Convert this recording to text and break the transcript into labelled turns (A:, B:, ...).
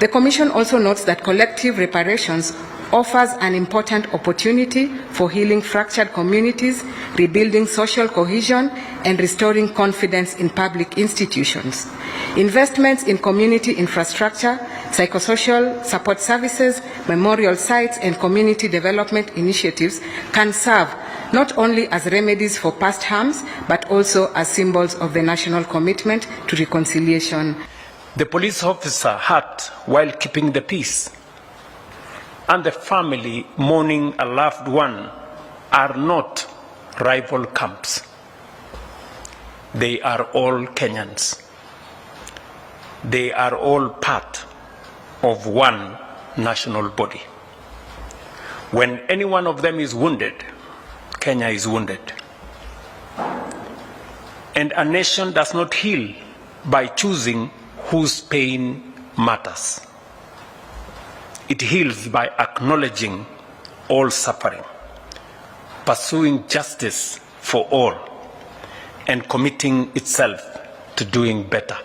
A: The Commission also notes that collective reparations offers an important opportunity for healing fractured communities, rebuilding social cohesion, and restoring confidence in public institutions. Investments in community infrastructure, psychosocial support services, memorial sites, and community development initiatives can serve not only as remedies for past harms, but also as symbols of the national commitment to reconciliation.
B: The police officer hurt while keeping the peace, and the family mourning a loved one are not rival camps. They are all Kenyans. They are all part of one national body. When any one of them is wounded, Kenya is wounded. And a nation does not heal by choosing whose pain matters. It heals by acknowledging all suffering, pursuing justice for all, and committing itself to doing better.